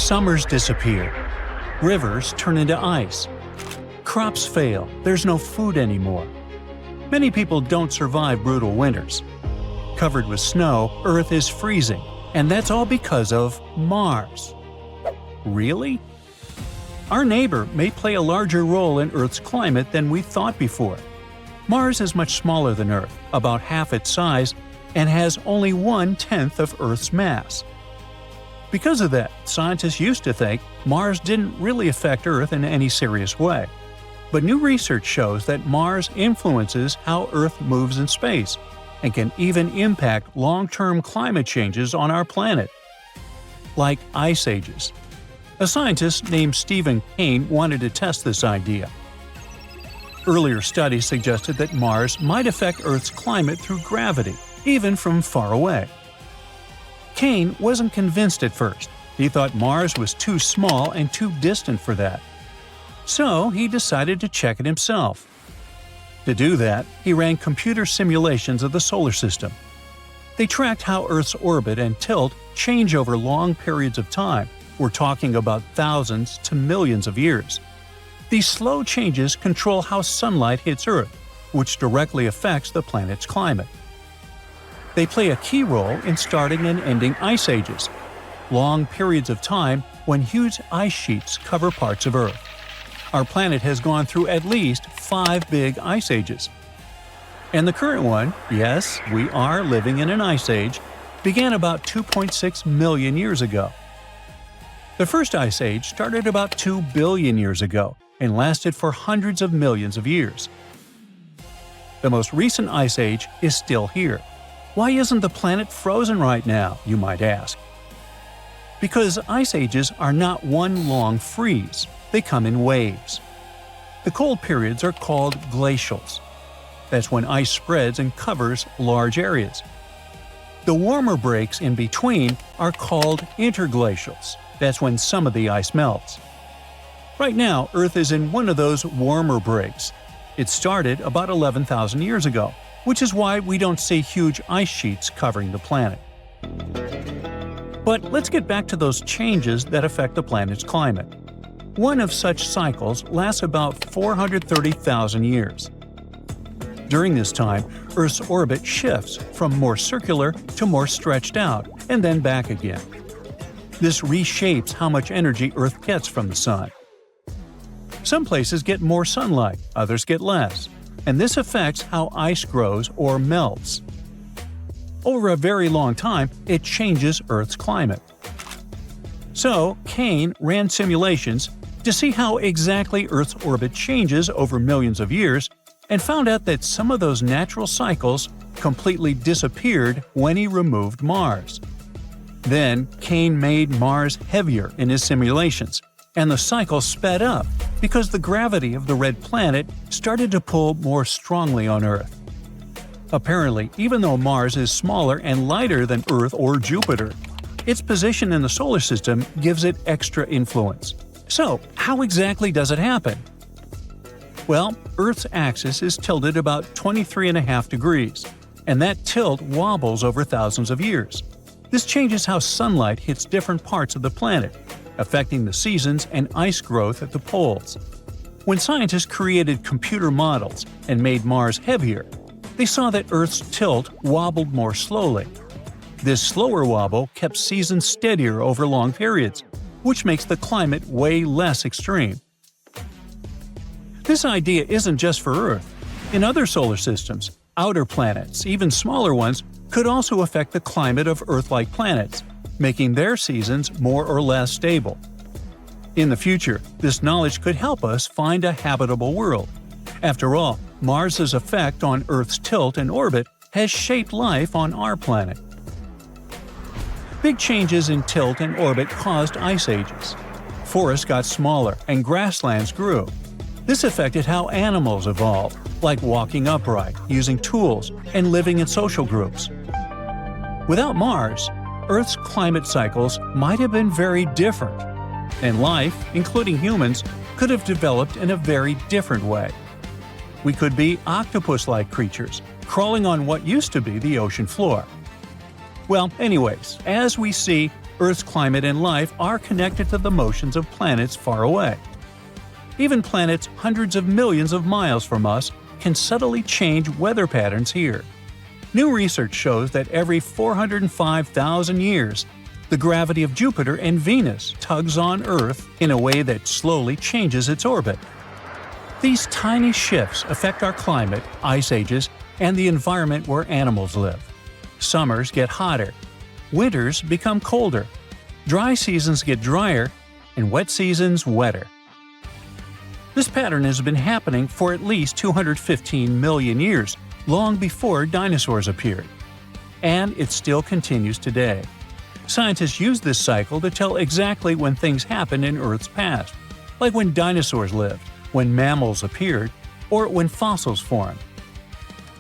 Summers disappear. Rivers turn into ice. Crops fail. There's no food anymore. Many people don't survive brutal winters. Covered with snow, Earth is freezing, and that's all because of Mars. Really? Our neighbor may play a larger role in Earth's climate than we thought before. Mars is much smaller than Earth, about half its size, and has only 1/10 of Earth's mass. Because of that, scientists used to think Mars didn't really affect Earth in any serious way. But new research shows that Mars influences how Earth moves in space and can even impact long-term climate changes on our planet, like ice ages. A scientist named Stephen Kane wanted to test this idea. Earlier studies suggested that Mars might affect Earth's climate through gravity, even from far away. Kane wasn't convinced at first. He thought Mars was too small and too distant for that. So he decided to check it himself. To do that, he ran computer simulations of the solar system. They tracked how Earth's orbit and tilt change over long periods of time. We're talking about thousands to millions of years. These slow changes control how sunlight hits Earth, which directly affects the planet's climate. They play a key role in starting and ending ice ages, long periods of time when huge ice sheets cover parts of Earth. Our planet has gone through at least 5 big ice ages. And the current one, yes, we are living in an ice age, began about 2.6 million years ago. The first ice age started about 2 billion years ago and lasted for hundreds of millions of years. The most recent ice age is still here. Why isn't the planet frozen right now, you might ask? Because ice ages are not one long freeze, they come in waves. The cold periods are called glacials. That's when ice spreads and covers large areas. The warmer breaks in between are called interglacials. That's when some of the ice melts. Right now, Earth is in one of those warmer breaks. It started about 11,000 years ago, which is why we don't see huge ice sheets covering the planet. But let's get back to those changes that affect the planet's climate. One of such cycles lasts about 430,000 years. During this time, Earth's orbit shifts from more circular to more stretched out, and then back again. This reshapes how much energy Earth gets from the Sun. Some places get more sunlight, others get less, and this affects how ice grows or melts. Over a very long time, it changes Earth's climate. So, Kane ran simulations to see how exactly Earth's orbit changes over millions of years and found out that some of those natural cycles completely disappeared when he removed Mars. Then, Kane made Mars heavier in his simulations, and the cycle sped up because the gravity of the red planet started to pull more strongly on Earth. Apparently, even though Mars is smaller and lighter than Earth or Jupiter, its position in the solar system gives it extra influence. So, how exactly does it happen? Well, Earth's axis is tilted about 23.5 degrees, and that tilt wobbles over thousands of years. This changes how sunlight hits different parts of the planet, affecting the seasons and ice growth at the poles. When scientists created computer models and made Mars heavier, they saw that Earth's tilt wobbled more slowly. This slower wobble kept seasons steadier over long periods, which makes the climate way less extreme. This idea isn't just for Earth. In other solar systems, outer planets, even smaller ones, could also affect the climate of Earth-like planets, making their seasons more or less stable. In the future, this knowledge could help us find a habitable world. After all, Mars's effect on Earth's tilt and orbit has shaped life on our planet. Big changes in tilt and orbit caused ice ages. Forests got smaller and grasslands grew. This affected how animals evolved, like walking upright, using tools, and living in social groups. Without Mars, Earth's climate cycles might have been very different, and life, including humans, could have developed in a very different way. We could be octopus-like creatures, crawling on what used to be the ocean floor. Well, anyways, as we see, Earth's climate and life are connected to the motions of planets far away. Even planets hundreds of millions of miles from us can subtly change weather patterns here. New research shows that every 405,000 years, the gravity of Jupiter and Venus tugs on Earth in a way that slowly changes its orbit. These tiny shifts affect our climate, ice ages, and the environment where animals live. Summers get hotter, winters become colder, dry seasons get drier, and wet seasons wetter. This pattern has been happening for at least 215 million years, long before dinosaurs appeared. And it still continues today. Scientists use this cycle to tell exactly when things happened in Earth's past, like when dinosaurs lived, when mammals appeared, or when fossils formed.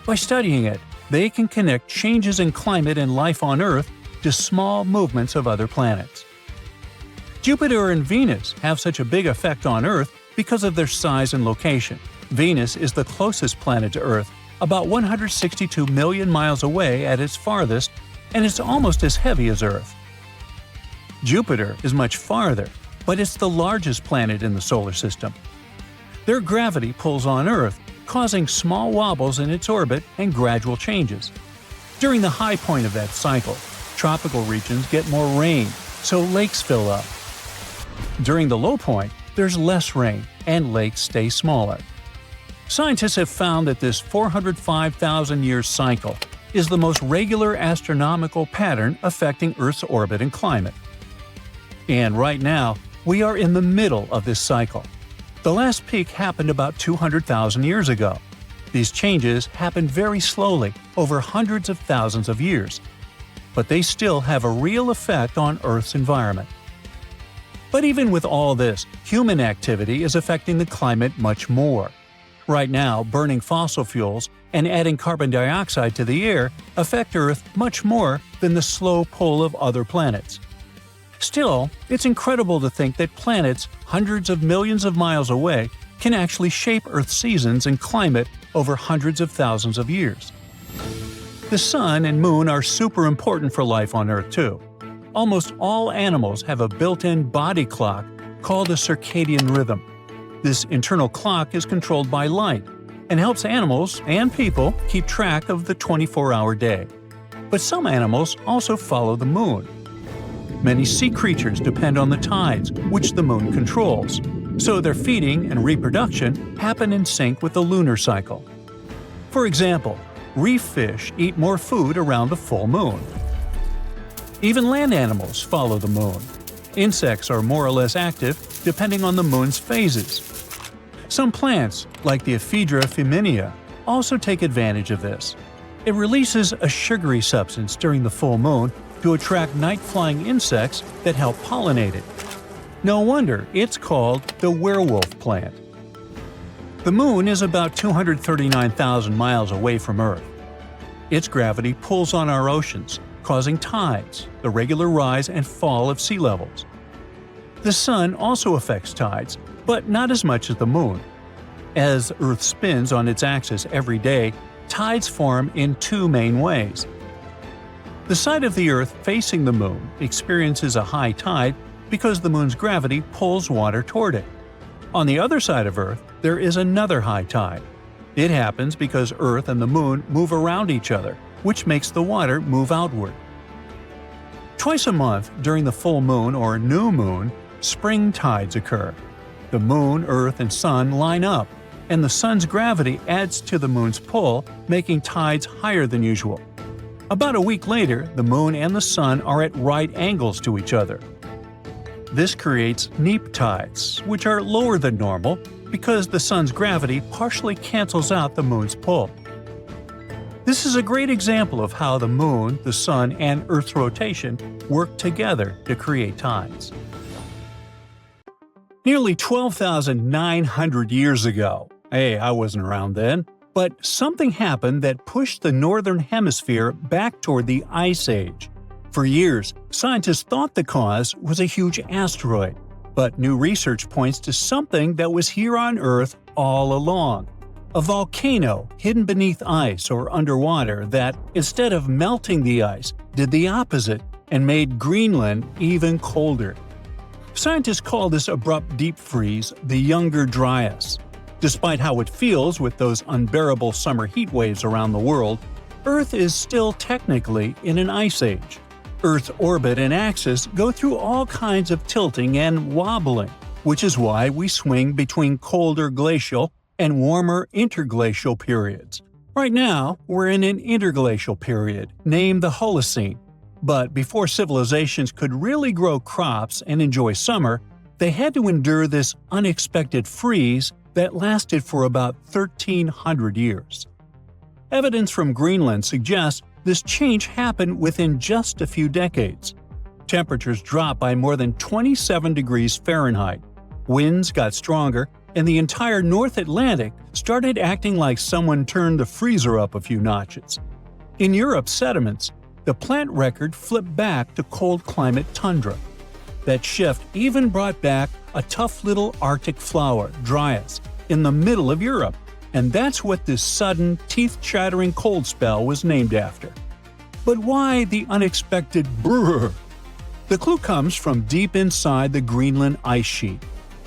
By studying it, they can connect changes in climate and life on Earth to small movements of other planets. Jupiter and Venus have such a big effect on Earth because of their size and location. Venus is the closest planet to Earth, about 162 million miles away at its farthest, and it's almost as heavy as Earth. Jupiter is much farther, but it's the largest planet in the solar system. Their gravity pulls on Earth, causing small wobbles in its orbit and gradual changes. During the high point of that cycle, tropical regions get more rain, so lakes fill up. During the low point, there's less rain, and lakes stay smaller. Scientists have found that this 405,000-year cycle is the most regular astronomical pattern affecting Earth's orbit and climate. And right now, we are in the middle of this cycle. The last peak happened about 200,000 years ago. These changes happened very slowly, over hundreds of thousands of years. But they still have a real effect on Earth's environment. But even with all this, human activity is affecting the climate much more. Right now, burning fossil fuels and adding carbon dioxide to the air affect Earth much more than the slow pull of other planets. Still, it's incredible to think that planets hundreds of millions of miles away can actually shape Earth's seasons and climate over hundreds of thousands of years. The sun and moon are super important for life on Earth too. Almost all animals have a built-in body clock called a circadian rhythm. This internal clock is controlled by light and helps animals and people keep track of the 24-hour day. But some animals also follow the moon. Many sea creatures depend on the tides, which the moon controls, so their feeding and reproduction happen in sync with the lunar cycle. For example, reef fish eat more food around the full moon. Even land animals follow the moon. Insects are more or less active depending on the moon's phases. Some plants, like the Ephedra feminea, also take advantage of this. It releases a sugary substance during the full moon to attract night-flying insects that help pollinate it. No wonder it's called the werewolf plant. The moon is about 239,000 miles away from Earth. Its gravity pulls on our oceans, causing tides, the regular rise and fall of sea levels. The sun also affects tides, but not as much as the moon. As Earth spins on its axis every day, tides form in two main ways. The side of the Earth facing the moon experiences a high tide because the moon's gravity pulls water toward it. On the other side of Earth, there is another high tide. It happens because Earth and the moon move around each other, which makes the water move outward. Twice a month, during the full moon or new moon, spring tides occur. The moon, Earth, and sun line up, and the sun's gravity adds to the moon's pull, making tides higher than usual. About a week later, the moon and the sun are at right angles to each other. This creates neap tides, which are lower than normal because the sun's gravity partially cancels out the moon's pull. This is a great example of how the moon, the sun, and Earth's rotation work together to create tides. Nearly 12,900 years ago, hey, I wasn't around then, but something happened that pushed the northern hemisphere back toward the Ice Age. For years, scientists thought the cause was a huge asteroid, but new research points to something that was here on Earth all along. A volcano hidden beneath ice or underwater that, instead of melting the ice, did the opposite and made Greenland even colder. Scientists call this abrupt deep freeze the Younger Dryas. Despite how it feels with those unbearable summer heat waves around the world, Earth is still technically in an ice age. Earth's orbit and axis go through all kinds of tilting and wobbling, which is why we swing between colder glacial and warmer interglacial periods. Right now, we're in an interglacial period, named the Holocene. But before civilizations could really grow crops and enjoy summer, they had to endure this unexpected freeze that lasted for about 1,300 years. Evidence from Greenland suggests this change happened within just a few decades. Temperatures dropped by more than 27 degrees Fahrenheit, winds got stronger, and the entire North Atlantic started acting like someone turned the freezer up a few notches. In Europe's sediments, the plant record flipped back to cold climate tundra. That shift even brought back a tough little Arctic flower, Dryas, in the middle of Europe, and that's what this sudden, teeth-chattering cold spell was named after. But why the unexpected brrr? The clue comes from deep inside the Greenland ice sheet.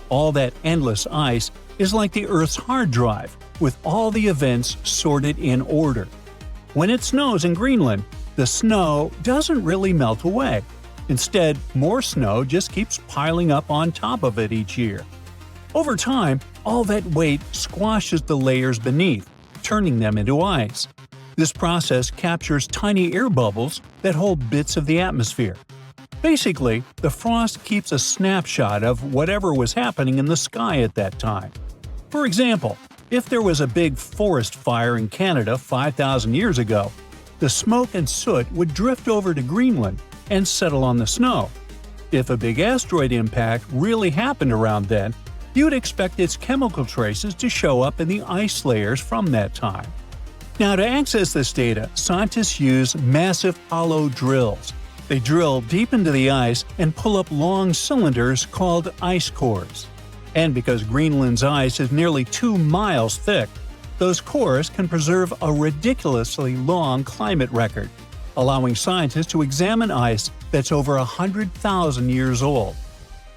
All that endless ice is like the Earth's hard drive, with all the events sorted in order. When it snows in Greenland, the snow doesn't really melt away. Instead, more snow just keeps piling up on top of it each year. Over time, all that weight squashes the layers beneath, turning them into ice. This process captures tiny air bubbles that hold bits of the atmosphere. Basically, the frost keeps a snapshot of whatever was happening in the sky at that time. For example, if there was a big forest fire in Canada 5,000 years ago, the smoke and soot would drift over to Greenland and settle on the snow. If a big asteroid impact really happened around then, you'd expect its chemical traces to show up in the ice layers from that time. Now, to access this data, scientists use massive hollow drills. They drill deep into the ice and pull up long cylinders called ice cores. And because Greenland's ice is nearly 2 miles thick, those cores can preserve a ridiculously long climate record, allowing scientists to examine ice that's over 100,000 years old.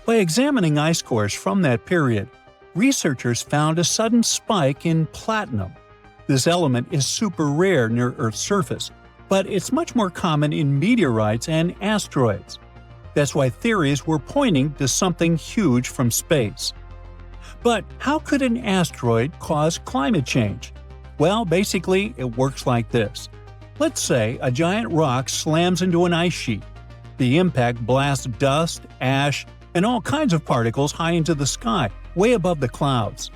By examining ice cores from that period, researchers found a sudden spike in platinum. This element is super rare near Earth's surface, but it's much more common in meteorites and asteroids. That's why theories were pointing to something huge from space. But how could an asteroid cause climate change? Well, basically, it works like this. Let's say a giant rock slams into an ice sheet. The impact blasts dust, ash, and all kinds of particles high into the sky, way above the clouds.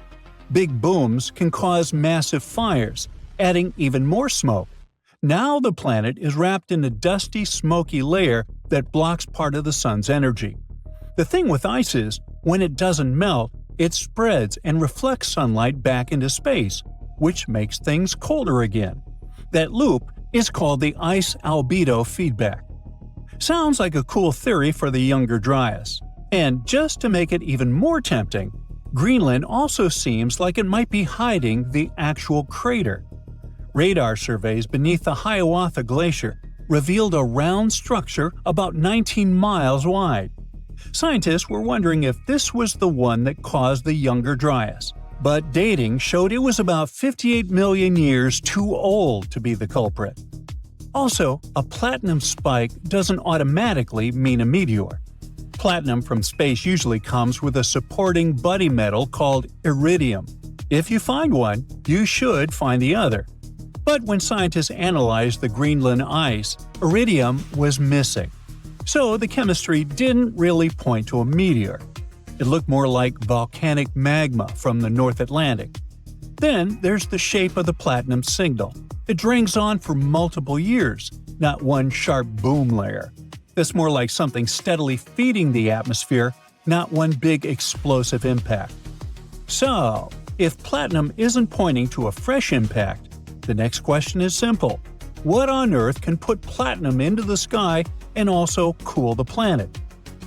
Big booms can cause massive fires, adding even more smoke. Now the planet is wrapped in a dusty, smoky layer that blocks part of the sun's energy. The thing with ice is, when it doesn't melt, it spreads and reflects sunlight back into space, which makes things colder again. That loop is called the ice albedo feedback. Sounds like a cool theory for the Younger Dryas. And just to make it even more tempting, Greenland also seems like it might be hiding the actual crater. Radar surveys beneath the Hiawatha Glacier revealed a round structure about 19 miles wide. Scientists were wondering if this was the one that caused the Younger Dryas, but dating showed it was about 58 million years too old to be the culprit. Also, a platinum spike doesn't automatically mean a meteor. Platinum from space usually comes with a supporting buddy metal called iridium. If you find one, you should find the other. But when scientists analyzed the Greenland ice, iridium was missing. So the chemistry didn't really point to a meteor. It looked more like volcanic magma from the North Atlantic. Then there's the shape of the platinum signal. It drains on for multiple years, not one sharp boom layer. That's more like something steadily feeding the atmosphere, not one big explosive impact. So, if platinum isn't pointing to a fresh impact, the next question is simple. What on Earth can put platinum into the sky and also cool the planet?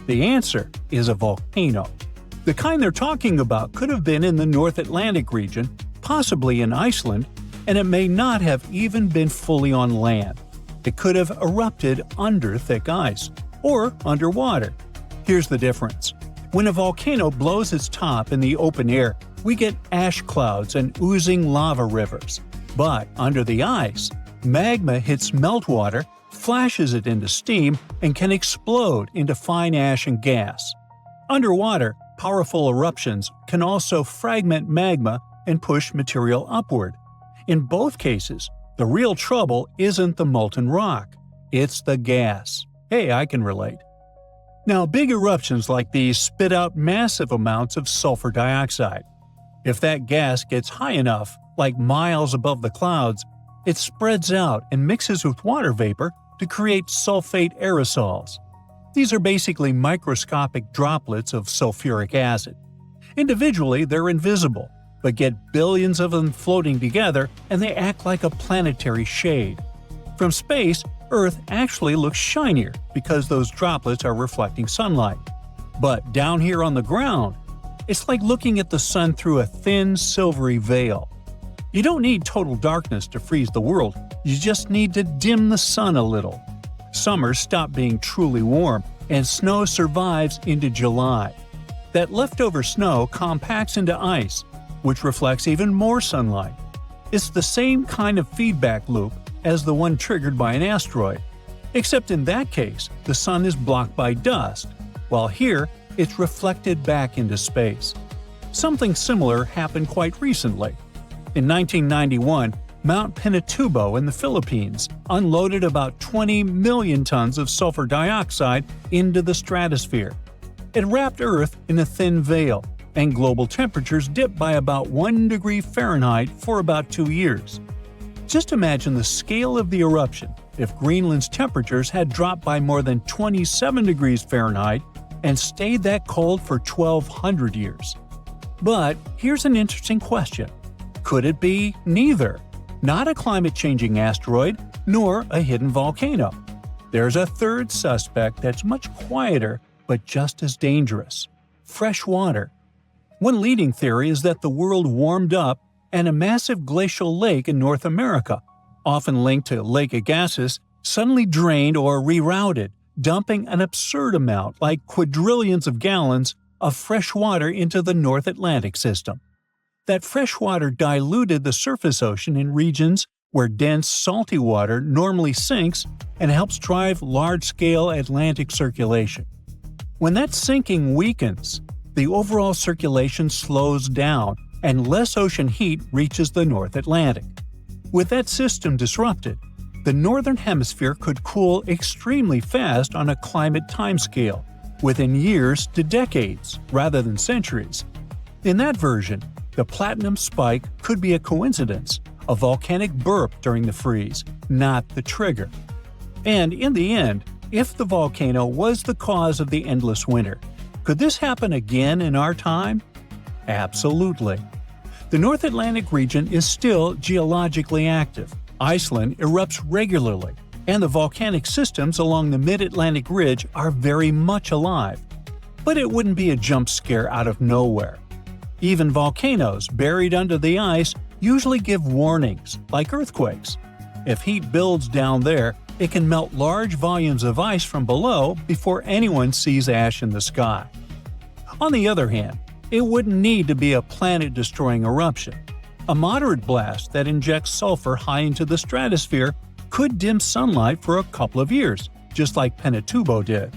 The answer is a volcano. The kind they're talking about could have been in the North Atlantic region, possibly in Iceland, and it may not have even been fully on land. It could have erupted under thick ice, or underwater. Here's the difference. When a volcano blows its top in the open air, we get ash clouds and oozing lava rivers. But under the ice, magma hits meltwater, flashes it into steam, and can explode into fine ash and gas. Underwater, powerful eruptions can also fragment magma and push material upward. In both cases, the real trouble isn't the molten rock, it's the gas. Hey, I can relate. Now, big eruptions like these spit out massive amounts of sulfur dioxide. If that gas gets high enough, like miles above the clouds, it spreads out and mixes with water vapor to create sulfate aerosols. These are basically microscopic droplets of sulfuric acid. Individually, they're invisible, but get billions of them floating together and they act like a planetary shade. From space, Earth actually looks shinier because those droplets are reflecting sunlight. But down here on the ground, it's like looking at the sun through a thin, silvery veil. You don't need total darkness to freeze the world, you just need to dim the sun a little. Summers stop being truly warm, and snow survives into July. That leftover snow compacts into ice, which reflects even more sunlight. It's the same kind of feedback loop as the one triggered by an asteroid, except in that case, the sun is blocked by dust, while here, it's reflected back into space. Something similar happened quite recently. In 1991, Mount Pinatubo in the Philippines unloaded about 20 million tons of sulfur dioxide into the stratosphere. It wrapped Earth in a thin veil, and global temperatures dipped by about 1 degree Fahrenheit for about 2 years. Just imagine the scale of the eruption if Greenland's temperatures had dropped by more than 27 degrees Fahrenheit and stayed that cold for 1,200 years. But here's an interesting question. Could it be neither? Not a climate-changing asteroid, nor a hidden volcano. There's a third suspect that's much quieter but just as dangerous: fresh water. One leading theory is that the world warmed up and a massive glacial lake in North America, often linked to Lake Agassiz, suddenly drained or rerouted, dumping an absurd amount, like quadrillions of gallons, of fresh water into the North Atlantic system. That fresh water diluted the surface ocean in regions where dense, salty water normally sinks and helps drive large-scale Atlantic circulation. When that sinking weakens, the overall circulation slows down and less ocean heat reaches the North Atlantic. With that system disrupted, the Northern Hemisphere could cool extremely fast on a climate timescale, within years to decades rather than centuries. In that version, the platinum spike could be a coincidence, a volcanic burp during the freeze, not the trigger. And in the end, if the volcano was the cause of the endless winter, could this happen again in our time? Absolutely. The North Atlantic region is still geologically active. Iceland erupts regularly, and the volcanic systems along the mid-Atlantic ridge are very much alive. But it wouldn't be a jump scare out of nowhere. Even volcanoes buried under the ice usually give warnings, like earthquakes. If heat builds down there, it can melt large volumes of ice from below before anyone sees ash in the sky. On the other hand, it wouldn't need to be a planet-destroying eruption. A moderate blast that injects sulfur high into the stratosphere could dim sunlight for a couple of years, just like Pinatubo did.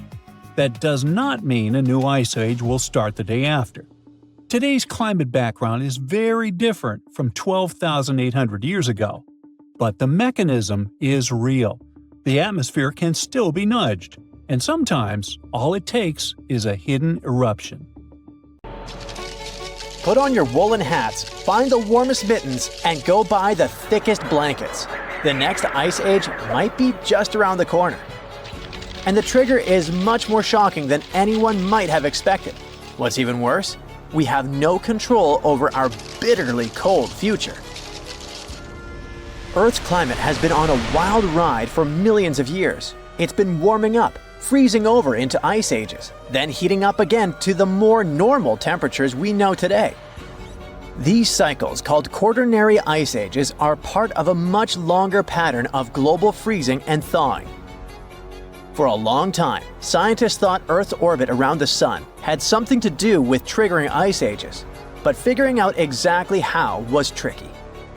That does not mean a new ice age will start the day after. Today's climate background is very different from 12,800 years ago. But the mechanism is real. The atmosphere can still be nudged, and sometimes all it takes is a hidden eruption. Put on your woolen hats, find the warmest mittens, and go buy the thickest blankets. The next ice age might be just around the corner. And the trigger is much more shocking than anyone might have expected. What's even worse? We have no control over our bitterly cold future. Earth's climate has been on a wild ride for millions of years. It's been warming up, freezing over into ice ages, then heating up again to the more normal temperatures we know today. These cycles, called quaternary ice ages, are part of a much longer pattern of global freezing and thawing. For a long time, scientists thought Earth's orbit around the Sun had something to do with triggering ice ages, but figuring out exactly how was tricky.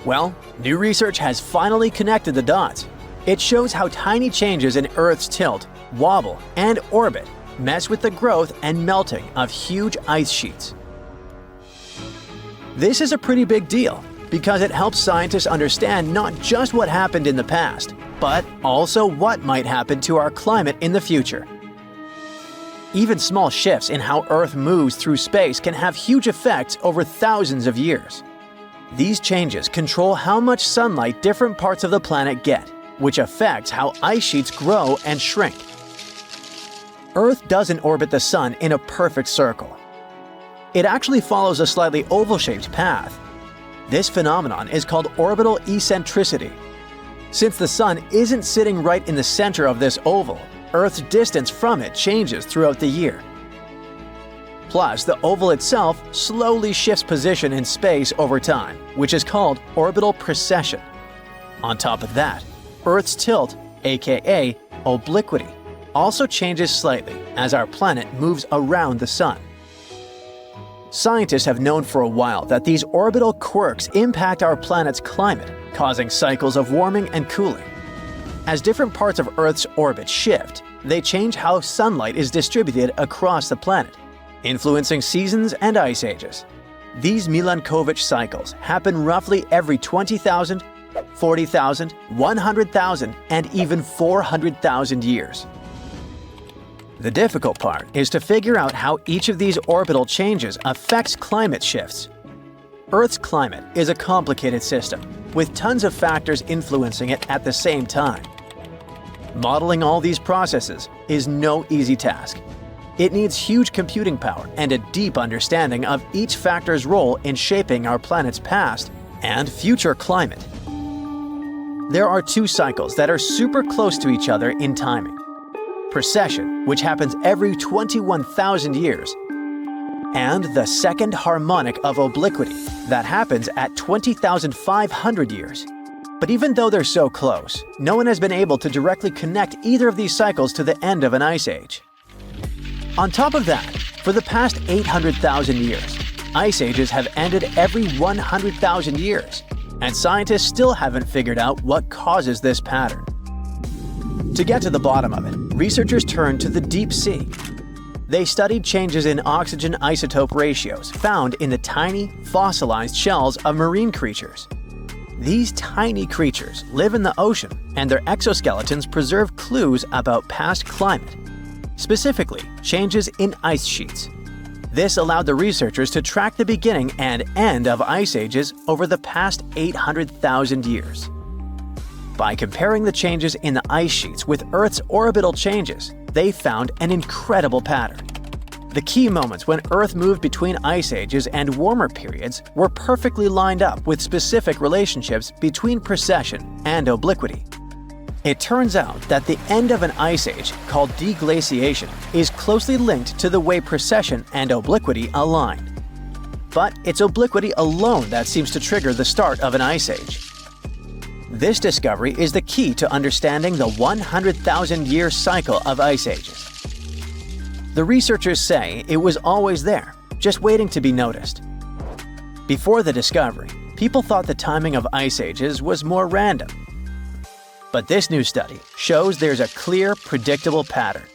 Well, new research has finally connected the dots. It shows how tiny changes in Earth's tilt, wobble, and orbit mess with the growth and melting of huge ice sheets. This is a pretty big deal because it helps scientists understand not just what happened in the past, but also what might happen to our climate in the future. Even small shifts in how Earth moves through space can have huge effects over thousands of years. These changes control how much sunlight different parts of the planet get, which affects how ice sheets grow and shrink. Earth doesn't orbit the Sun in a perfect circle. It actually follows a slightly oval-shaped path. This phenomenon is called orbital eccentricity. Since the Sun isn't sitting right in the center of this oval, Earth's distance from it changes throughout the year. Plus, the oval itself slowly shifts position in space over time, which is called orbital precession. On top of that, Earth's tilt, aka obliquity, also changes slightly as our planet moves around the Sun. Scientists have known for a while that these orbital quirks impact our planet's climate, causing cycles of warming and cooling. As different parts of Earth's orbit shift, they change how sunlight is distributed across the planet, influencing seasons and ice ages. These Milankovitch cycles happen roughly every 20,000, 40,000, 100,000, and even 400,000 years. The difficult part is to figure out how each of these orbital changes affects climate shifts. Earth's climate is a complicated system, with tons of factors influencing it at the same time. Modeling all these processes is no easy task. It needs huge computing power and a deep understanding of each factor's role in shaping our planet's past and future climate. There are two cycles that are super close to each other in timing. Precession, which happens every 21,000 years, and the second harmonic of obliquity that happens at 20,500 years. But even though they're so close, no one has been able to directly connect either of these cycles to the end of an ice age. On top of that, for the past 800,000 years, ice ages have ended every 100,000 years, and scientists still haven't figured out what causes this pattern. To get to the bottom of it, researchers turned to the deep sea. They studied changes in oxygen isotope ratios found in the tiny, fossilized shells of marine creatures. These tiny creatures live in the ocean, and their exoskeletons preserve clues about past climate, specifically changes in ice sheets. This allowed the researchers to track the beginning and end of ice ages over the past 800,000 years. By comparing the changes in the ice sheets with Earth's orbital changes, they found an incredible pattern. The key moments when Earth moved between ice ages and warmer periods were perfectly lined up with specific relationships between precession and obliquity. It turns out that the end of an ice age, called deglaciation, is closely linked to the way precession and obliquity align. But it's obliquity alone that seems to trigger the start of an ice age. This discovery is the key to understanding the 100,000-year cycle of ice ages. The researchers say it was always there, just waiting to be noticed. Before the discovery, people thought the timing of ice ages was more random. But this new study shows there's a clear, predictable pattern.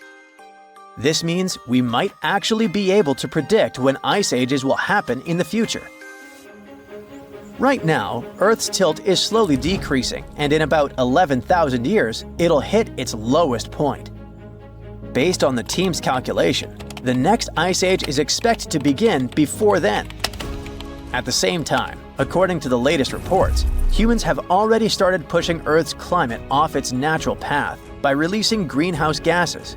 This means we might actually be able to predict when ice ages will happen in the future. Right now, Earth's tilt is slowly decreasing, and in about 11,000 years, it'll hit its lowest point. Based on the team's calculation, the next ice age is expected to begin before then. At the same time, according to the latest reports, humans have already started pushing Earth's climate off its natural path by releasing greenhouse gases.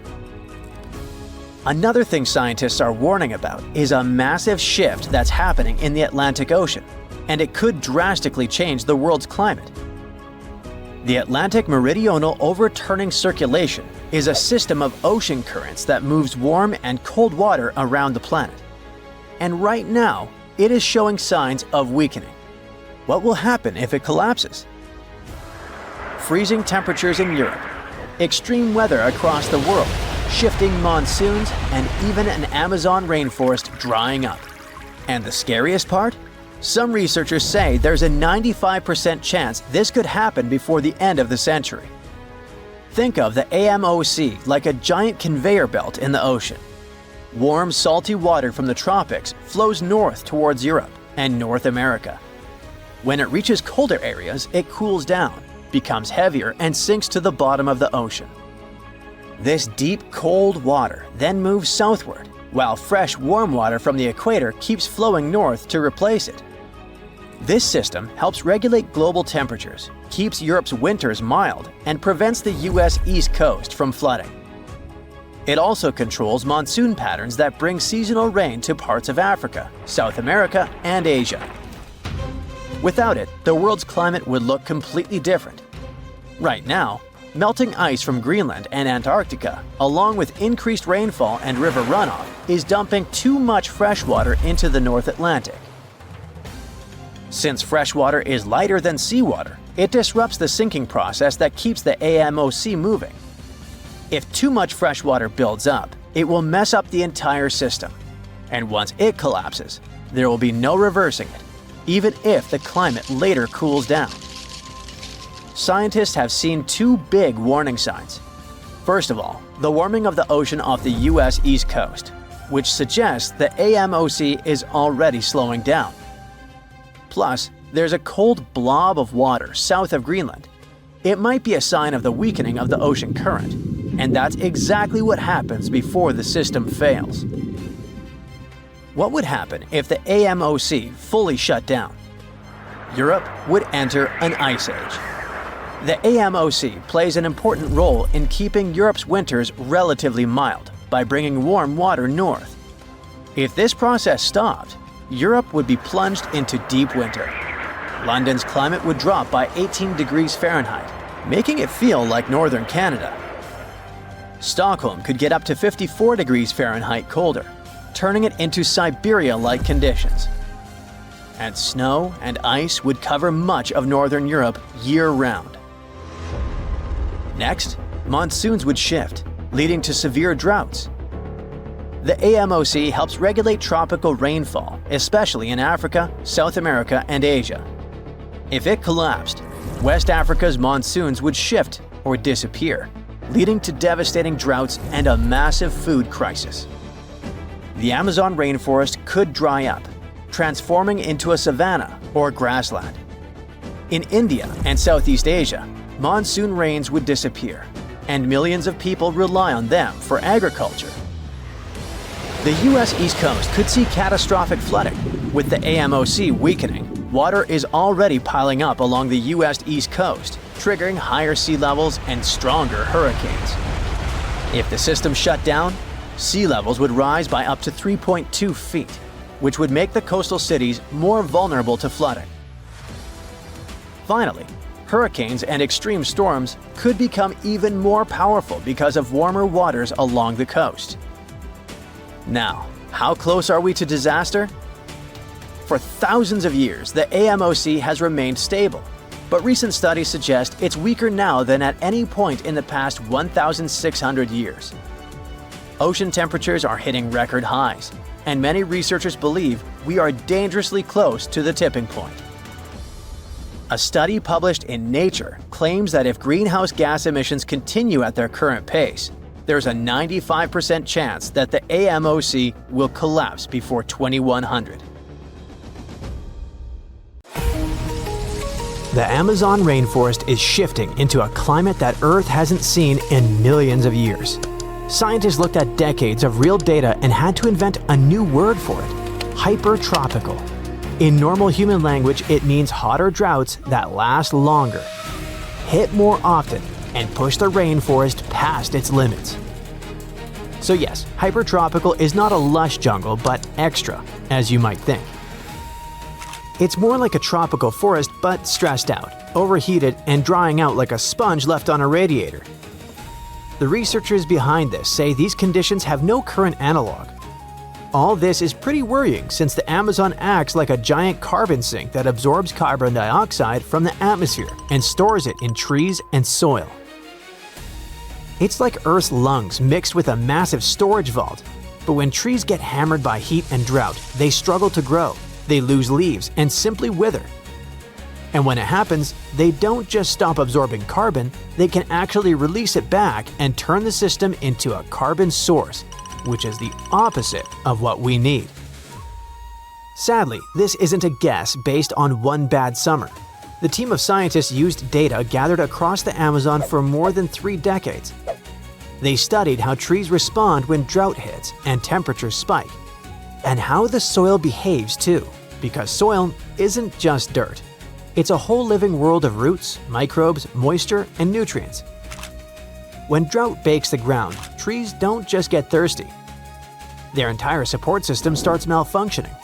Another thing scientists are warning about is a massive shift that's happening in the Atlantic Ocean, and it could drastically change the world's climate. The Atlantic Meridional Overturning Circulation is a system of ocean currents that moves warm and cold water around the planet. And right now, it is showing signs of weakening. What will happen if it collapses? Freezing temperatures in Europe, extreme weather across the world, shifting monsoons, and even an Amazon rainforest drying up. And the scariest part? Some researchers say there's a 95% chance this could happen before the end of the century. Think of the AMOC like a giant conveyor belt in the ocean. Warm, salty water from the tropics flows north towards Europe and North America. When it reaches colder areas, it cools down, becomes heavier, and sinks to the bottom of the ocean. This deep, cold water then moves southward, while fresh, warm water from the equator keeps flowing north to replace it. This system helps regulate global temperatures, keeps Europe's winters mild, and prevents the US East Coast from flooding. It also controls monsoon patterns that bring seasonal rain to parts of Africa, South America, and Asia. Without it, the world's climate would look completely different. Right now, melting ice from Greenland and Antarctica, along with increased rainfall and river runoff, is dumping too much fresh water into the North Atlantic. Since fresh water is lighter than seawater, it disrupts the sinking process that keeps the AMOC moving. If too much fresh water builds up, it will mess up the entire system. And once it collapses, there will be no reversing it, even if the climate later cools down. Scientists have seen two big warning signs. First of all, the warming of the ocean off the US East Coast, which suggests the AMOC is already slowing down. Plus, there's a cold blob of water south of Greenland. It might be a sign of the weakening of the ocean current, and that's exactly what happens before the system fails. What would happen if the AMOC fully shut down? Europe would enter an ice age. The AMOC plays an important role in keeping Europe's winters relatively mild by bringing warm water north. If this process stopped, Europe would be plunged into deep winter. London's climate would drop by 18 degrees Fahrenheit, making it feel like northern Canada. Stockholm could get up to 54 degrees Fahrenheit colder, turning it into Siberia-like conditions. And snow and ice would cover much of northern Europe year-round. Next, monsoons would shift, leading to severe droughts. The AMOC helps regulate tropical rainfall, especially in Africa, South America, and Asia. If it collapsed, West Africa's monsoons would shift or disappear, leading to devastating droughts and a massive food crisis. The Amazon rainforest could dry up, transforming into a savanna or grassland. In India and Southeast Asia, monsoon rains would disappear, and millions of people rely on them for agriculture. The US East Coast could see catastrophic flooding. With the AMOC weakening, water is already piling up along the US East Coast, triggering higher sea levels and stronger hurricanes. If the system shut down, sea levels would rise by up to 3.2 feet, which would make the coastal cities more vulnerable to flooding. Finally, hurricanes and extreme storms could become even more powerful because of warmer waters along the coast. Now, how close are we to disaster? For thousands of years, the AMOC has remained stable, but recent studies suggest it's weaker now than at any point in the past 1,600 years. Ocean temperatures are hitting record highs, and many researchers believe we are dangerously close to the tipping point. A study published in Nature claims that if greenhouse gas emissions continue at their current pace, there's a 95% chance that the AMOC will collapse before 2100. The Amazon rainforest is shifting into a climate that Earth hasn't seen in millions of years. Scientists looked at decades of real data and had to invent a new word for it: hypertropical. In normal human language, it means hotter droughts that last longer, hit more often, and push the rainforest past its limits. So yes, hypertropical is not a lush jungle, but extra, as you might think. It's more like a tropical forest, but stressed out, overheated, and drying out like a sponge left on a radiator. The researchers behind this say these conditions have no current analog. All this is pretty worrying since the Amazon acts like a giant carbon sink that absorbs carbon dioxide from the atmosphere and stores it in trees and soil. It's like Earth's lungs mixed with a massive storage vault. But when trees get hammered by heat and drought, they struggle to grow, they lose leaves, and simply wither. And when it happens, they don't just stop absorbing carbon, they can actually release it back and turn the system into a carbon source, which is the opposite of what we need. Sadly, this isn't a guess based on one bad summer. The team of scientists used data gathered across the Amazon for more than 3 decades. They studied how trees respond when drought hits and temperatures spike, and how the soil behaves too, because soil isn't just dirt. It's a whole living world of roots, microbes, moisture, and nutrients. When drought bakes the ground, trees don't just get thirsty. Their entire support system starts malfunctioning.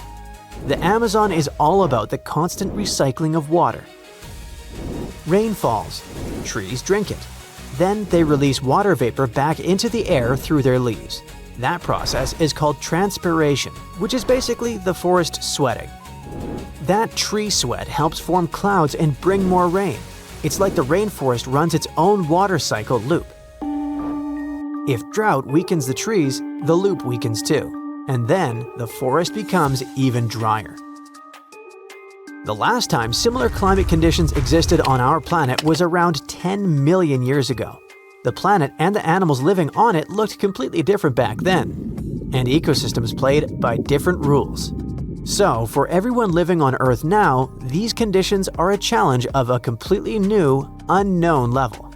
The Amazon is all about the constant recycling of water. Rain falls, trees drink it. Then they release water vapor back into the air through their leaves. That process is called transpiration, which is basically the forest sweating. That tree sweat helps form clouds and bring more rain. It's like the rainforest runs its own water cycle loop. If drought weakens the trees, the loop weakens too, and then the forest becomes even drier. The last time similar climate conditions existed on our planet was around 10 million years ago. The planet and the animals living on it looked completely different back then, and ecosystems played by different rules. So, for everyone living on Earth now, these conditions are a challenge of a completely new, unknown level.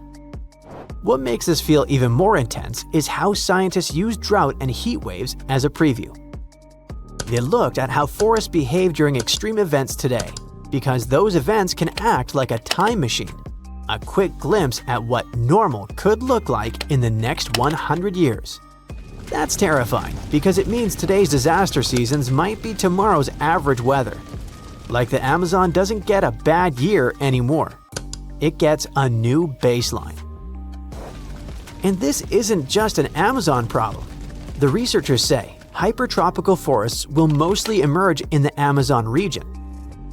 What makes this feel even more intense is how scientists use drought and heat waves as a preview. They looked at how forests behave during extreme events today, because those events can act like a time machine, a quick glimpse at what normal could look like in the next 100 years. That's terrifying, because it means today's disaster seasons might be tomorrow's average weather. Like the Amazon doesn't get a bad year anymore. It gets a new baseline. And this isn't just an Amazon problem. The researchers say hypertropical forests will mostly emerge in the Amazon region,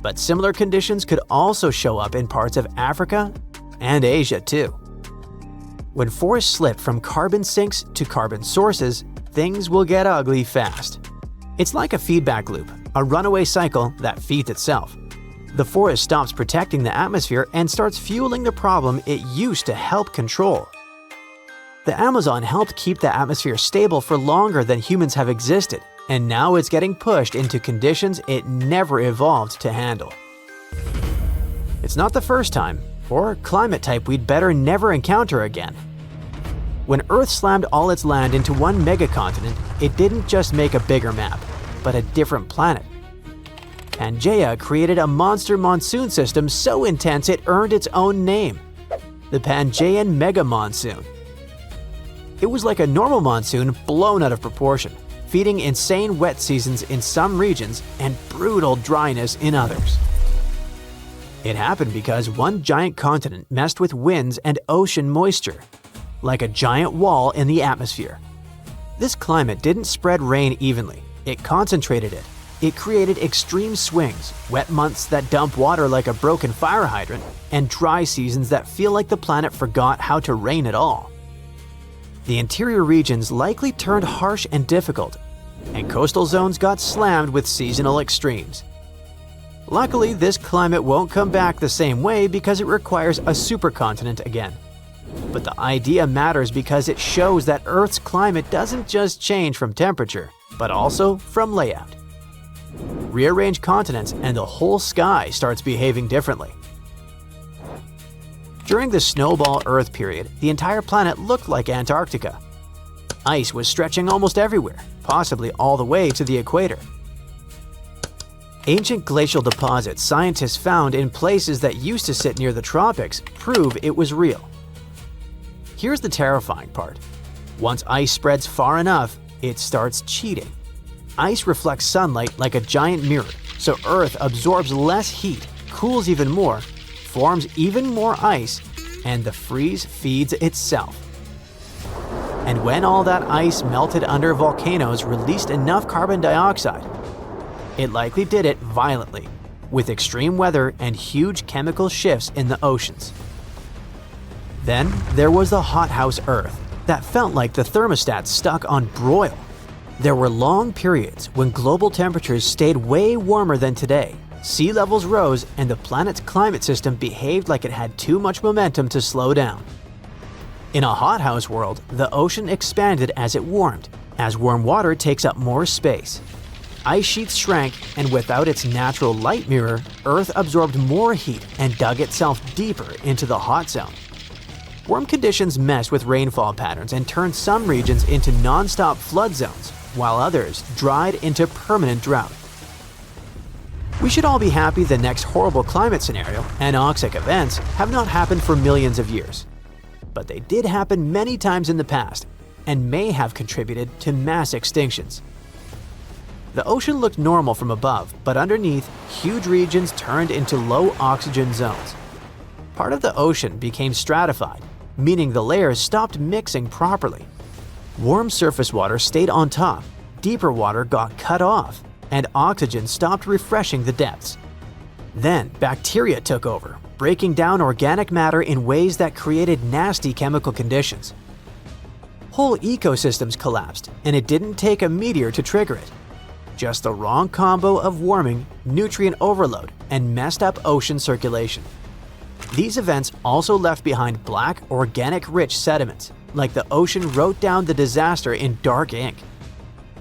but similar conditions could also show up in parts of Africa and Asia too. When forests slip from carbon sinks to carbon sources, things will get ugly fast. It's like a feedback loop, a runaway cycle that feeds itself. The forest stops protecting the atmosphere and starts fueling the problem it used to help control. The Amazon helped keep the atmosphere stable for longer than humans have existed, and now it's getting pushed into conditions it never evolved to handle. It's not the first time, or climate type we'd better never encounter again. When Earth slammed all its land into one megacontinent, it didn't just make a bigger map, but a different planet. Pangaea created a monster monsoon system so intense it earned its own name, the Pangaean Mega Monsoon. It was like a normal monsoon blown out of proportion, feeding insane wet seasons in some regions and brutal dryness in others. It happened because one giant continent messed with winds and ocean moisture, like a giant wall in the atmosphere. This climate didn't spread rain evenly, it concentrated it. It created extreme swings, wet months that dump water like a broken fire hydrant, and dry seasons that feel like the planet forgot how to rain at all. The interior regions likely turned harsh and difficult, and coastal zones got slammed with seasonal extremes. Luckily, this climate won't come back the same way because it requires a supercontinent again. But the idea matters because it shows that Earth's climate doesn't just change from temperature, but also from layout. Rearrange continents and the whole sky starts behaving differently. During the snowball Earth period, the entire planet looked like Antarctica. Ice was stretching almost everywhere, possibly all the way to the equator. Ancient glacial deposits scientists found in places that used to sit near the tropics prove it was real. Here's the terrifying part. Once ice spreads far enough, it starts cheating. Ice reflects sunlight like a giant mirror, so Earth absorbs less heat, cools even more, forms even more ice, and the freeze feeds itself. And when all that ice melted under volcanoes released enough carbon dioxide, it likely did it violently, with extreme weather and huge chemical shifts in the oceans. Then there was the hothouse Earth that felt like the thermostat stuck on broil. There were long periods when global temperatures stayed way warmer than today. Sea levels rose and the planet's climate system behaved like it had too much momentum to slow down. In a hothouse world, the ocean expanded as it warmed, as warm water takes up more space. Ice sheets shrank, and without its natural light mirror, Earth absorbed more heat and dug itself deeper into the hot zone. Warm conditions messed with rainfall patterns and turned some regions into non-stop flood zones, while others dried into permanent drought. We should all be happy the next horrible climate scenario, anoxic events, have not happened for millions of years. But they did happen many times in the past, and may have contributed to mass extinctions. The ocean looked normal from above, but underneath, huge regions turned into low oxygen zones. Part of the ocean became stratified, meaning the layers stopped mixing properly. Warm surface water stayed on top, deeper water got cut off, and oxygen stopped refreshing the depths. Then bacteria took over, breaking down organic matter in ways that created nasty chemical conditions. Whole ecosystems collapsed, and it didn't take a meteor to trigger it. Just the wrong combo of warming, nutrient overload, and messed up ocean circulation. These events also left behind black, organic-rich sediments, like the ocean wrote down the disaster in dark ink.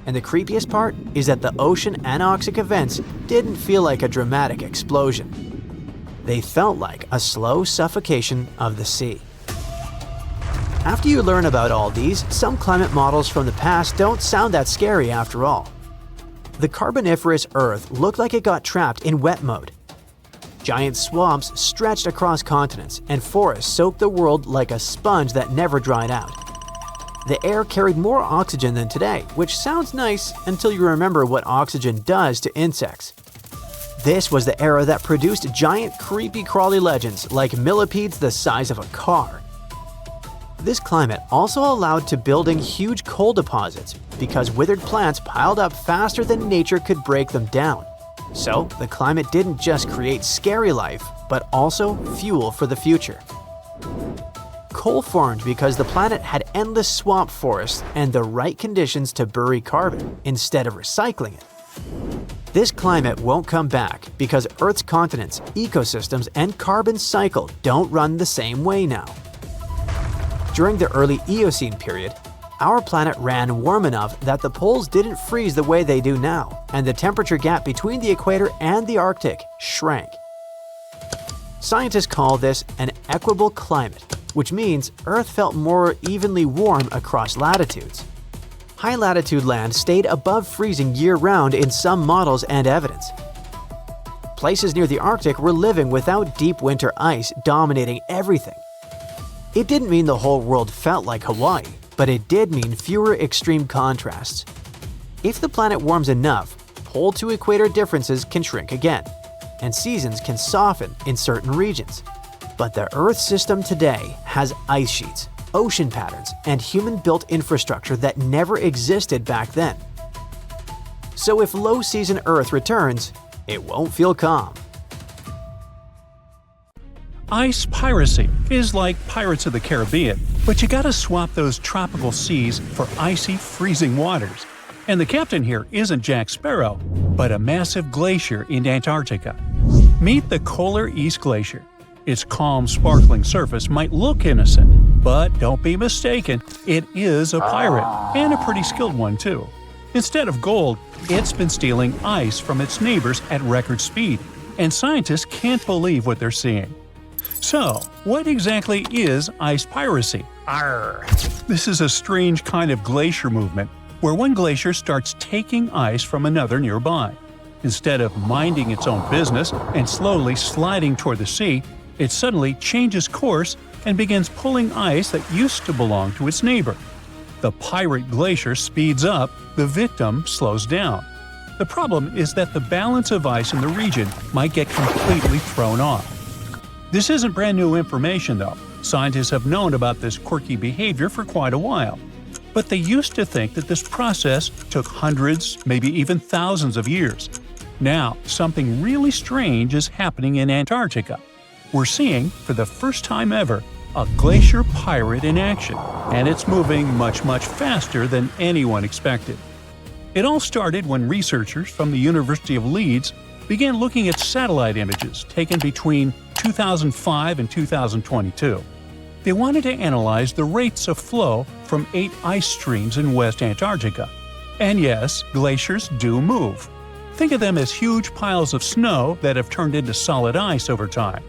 And the creepiest part is that the ocean anoxic events didn't feel like a dramatic explosion. They felt like a slow suffocation of the sea. After you learn about all these, some climate models from the past don't sound that scary after all. The Carboniferous Earth looked like it got trapped in wet mode. Giant swamps stretched across continents, and forests soaked the world like a sponge that never dried out. The air carried more oxygen than today, which sounds nice until you remember what oxygen does to insects. This was the era that produced giant creepy crawly legends like millipedes the size of a car. This climate also allowed to building huge coal deposits because withered plants piled up faster than nature could break them down. So, the climate didn't just create scary life, but also fuel for the future. Coal formed because the planet had endless swamp forests and the right conditions to bury carbon instead of recycling it. This climate won't come back because Earth's continents, ecosystems, and carbon cycle don't run the same way now. During the early Eocene period, our planet ran warm enough that the poles didn't freeze the way they do now, and the temperature gap between the equator and the Arctic shrank. Scientists call this an equable climate, which means Earth felt more evenly warm across latitudes. High-latitude land stayed above freezing year-round in some models and evidence. Places near the Arctic were living without deep winter ice dominating everything. It didn't mean the whole world felt like Hawaii, but it did mean fewer extreme contrasts. If the planet warms enough, pole-to-equator differences can shrink again, and seasons can soften in certain regions. But the Earth system today has ice sheets, ocean patterns, and human-built infrastructure that never existed back then. So if low-season Earth returns, it won't feel calm. Ice piracy is like Pirates of the Caribbean, but you gotta swap those tropical seas for icy, freezing waters. And the captain here isn't Jack Sparrow, but a massive glacier in Antarctica. Meet the Kolar East Glacier. Its calm, sparkling surface might look innocent, but don't be mistaken, it is a pirate, and a pretty skilled one too. Instead of gold, it's been stealing ice from its neighbors at record speed, and scientists can't believe what they're seeing. So, what exactly is ice piracy? Arr! This is a strange kind of glacier movement where one glacier starts taking ice from another nearby. Instead of minding its own business and slowly sliding toward the sea, it suddenly changes course and begins pulling ice that used to belong to its neighbor. The pirate glacier speeds up, the victim slows down. The problem is that the balance of ice in the region might get completely thrown off. This isn't brand new information though. Scientists have known about this quirky behavior for quite a while. But they used to think that this process took hundreds, maybe even thousands of years. Now, something really strange is happening in Antarctica. We're seeing, for the first time ever, a glacier pirate in action, and it's moving much faster than anyone expected. It all started when researchers from the University of Leeds began looking at satellite images taken between 2005 and 2022. They wanted to analyze the rates of flow from 8 ice streams in West Antarctica. And yes, glaciers do move. Think of them as huge piles of snow that have turned into solid ice over time.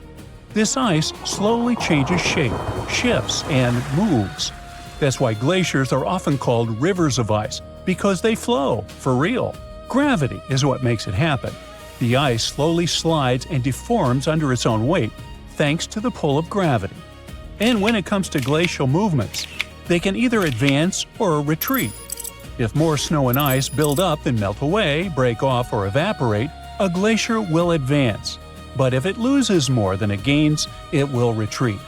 This ice slowly changes shape, shifts, and moves. That's why glaciers are often called rivers of ice, because they flow, for real. Gravity is what makes it happen. The ice slowly slides and deforms under its own weight, thanks to the pull of gravity. And when it comes to glacial movements, they can either advance or retreat. If more snow and ice build up and melt away, break off, or evaporate, a glacier will advance. But if it loses more than it gains, it will retreat.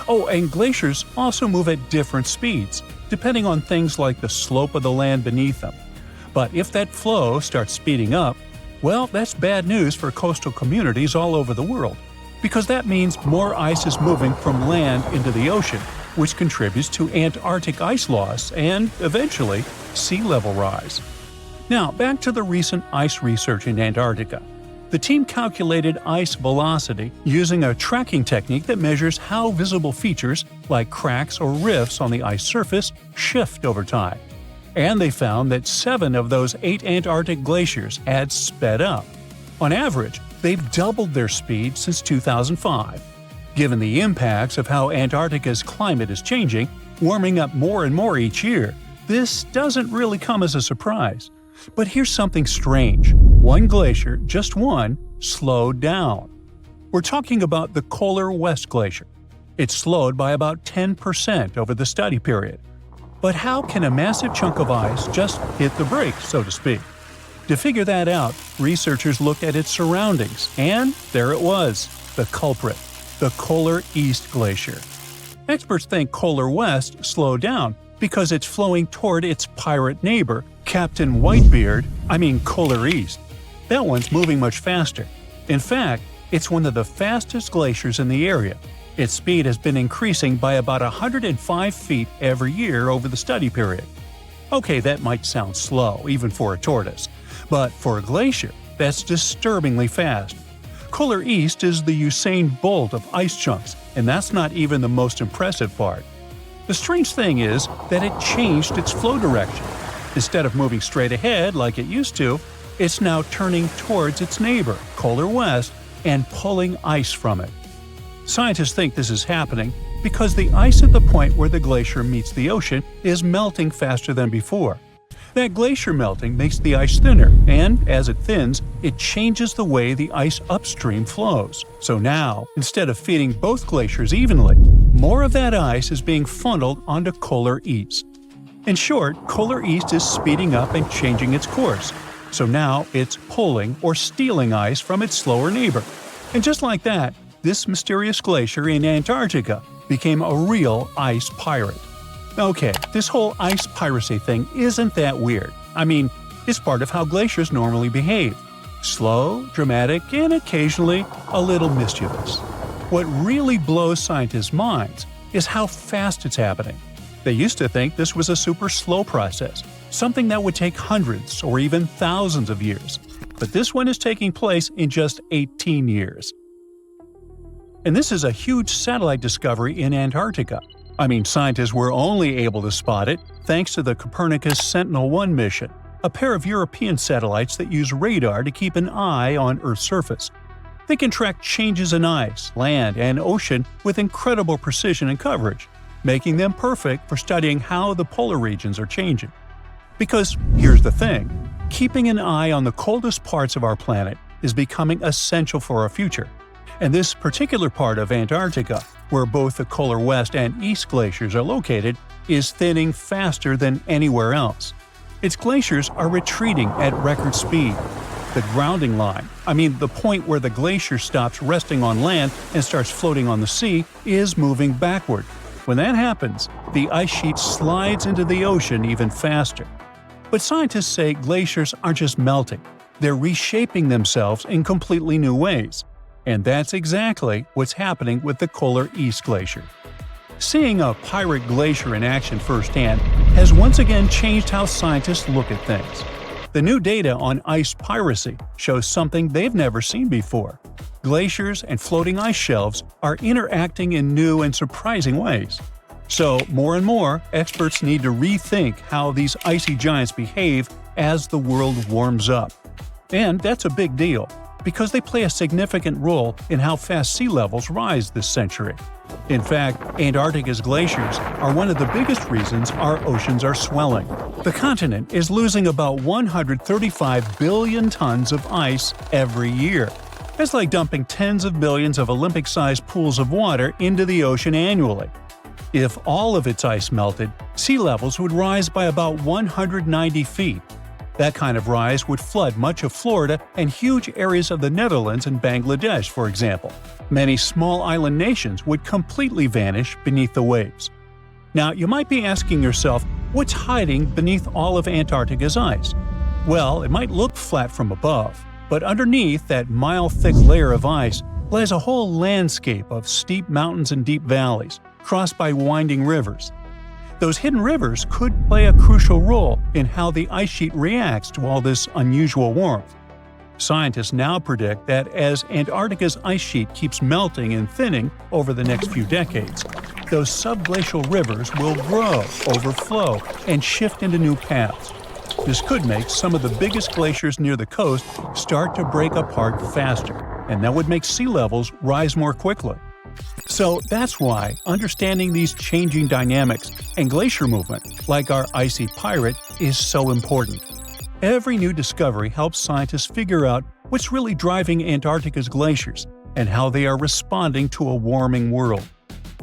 Oh, and glaciers also move at different speeds, depending on things like the slope of the land beneath them. But if that flow starts speeding up, well, that's bad news for coastal communities all over the world, because that means more ice is moving from land into the ocean, which contributes to Antarctic ice loss and, eventually, sea level rise. Now, back to the recent ice research in Antarctica. The team calculated ice velocity using a tracking technique that measures how visible features like cracks or rifts on the ice surface shift over time. And they found that 7 of those 8 Antarctic glaciers had sped up. On average, they've doubled their speed since 2005. Given the impacts of how Antarctica's climate is changing, warming up more and more each year, this doesn't really come as a surprise. But here's something strange. One glacier, just one, slowed down. We're talking about the Kolar West Glacier. It slowed by about 10% over the study period. But how can a massive chunk of ice just hit the brakes, so to speak? To figure that out, researchers looked at its surroundings, and there it was, the culprit, the Kolar East Glacier. Experts think Kolar West slowed down because it's flowing toward its pirate neighbor, Captain Kolar East. That one's moving much faster. In fact, it's one of the fastest glaciers in the area. Its speed has been increasing by about 105 feet every year over the study period. Okay, that might sound slow, even for a tortoise. But for a glacier, that's disturbingly fast. Kolar East is the Usain Bolt of ice chunks, and that's not even the most impressive part. The strange thing is that it changed its flow direction. Instead of moving straight ahead like it used to, it's now turning towards its neighbor, Kolar West, and pulling ice from it. Scientists think this is happening because the ice at the point where the glacier meets the ocean is melting faster than before. That glacier melting makes the ice thinner, and as it thins, it changes the way the ice upstream flows. So now, instead of feeding both glaciers evenly, more of that ice is being funneled onto Kolar East. In short, Kolar East is speeding up and changing its course. So now it's pulling or stealing ice from its slower neighbor. And just like that, this mysterious glacier in Antarctica became a real ice pirate. Okay, this whole ice piracy thing isn't that weird. I mean, it's part of how glaciers normally behave. Slow, dramatic, and occasionally a little mischievous. What really blows scientists' minds is how fast it's happening. They used to think this was a super slow process, something that would take hundreds or even thousands of years. But this one is taking place in just 18 years. And this is a huge satellite discovery in Antarctica. I mean, scientists were only able to spot it thanks to the Copernicus Sentinel-1 mission, a pair of European satellites that use radar to keep an eye on Earth's surface. They can track changes in ice, land, and ocean with incredible precision and coverage, making them perfect for studying how the polar regions are changing. Because here's the thing, keeping an eye on the coldest parts of our planet is becoming essential for our future. And this particular part of Antarctica, where both the Kolar West and East glaciers are located, is thinning faster than anywhere else. Its glaciers are retreating at record speed. The grounding line, the point where the glacier stops resting on land and starts floating on the sea, is moving backward, When that happens, the ice sheet slides into the ocean even faster. But scientists say glaciers aren't just melting, they're reshaping themselves in completely new ways. And that's exactly what's happening with the Polar Ice Glacier. Seeing a pirate glacier in action firsthand has once again changed how scientists look at things. The new data on ice piracy shows something they've never seen before. Glaciers and floating ice shelves are interacting in new and surprising ways. So, more and more, experts need to rethink how these icy giants behave as the world warms up. And that's a big deal, because they play a significant role in how fast sea levels rise this century. In fact, Antarctica's glaciers are one of the biggest reasons our oceans are swelling. The continent is losing about 135 billion tons of ice every year. That's like dumping tens of billions of Olympic-sized pools of water into the ocean annually. If all of its ice melted, sea levels would rise by about 190 feet. That kind of rise would flood much of Florida and huge areas of the Netherlands and Bangladesh, for example. Many small island nations would completely vanish beneath the waves. Now, you might be asking yourself, what's hiding beneath all of Antarctica's ice? Well, it might look flat from above, but underneath that mile-thick layer of ice lies a whole landscape of steep mountains and deep valleys, crossed by winding rivers. Those hidden rivers could play a crucial role in how the ice sheet reacts to all this unusual warmth. Scientists now predict that as Antarctica's ice sheet keeps melting and thinning over the next few decades, those subglacial rivers will grow, overflow, and shift into new paths. This could make some of the biggest glaciers near the coast start to break apart faster, and that would make sea levels rise more quickly. So that's why understanding these changing dynamics and glacier movement, like our icy pirate, is so important. Every new discovery helps scientists figure out what's really driving Antarctica's glaciers and how they are responding to a warming world.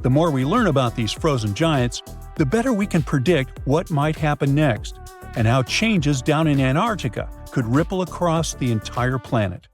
The more we learn about these frozen giants, the better we can predict what might happen next and how changes down in Antarctica could ripple across the entire planet.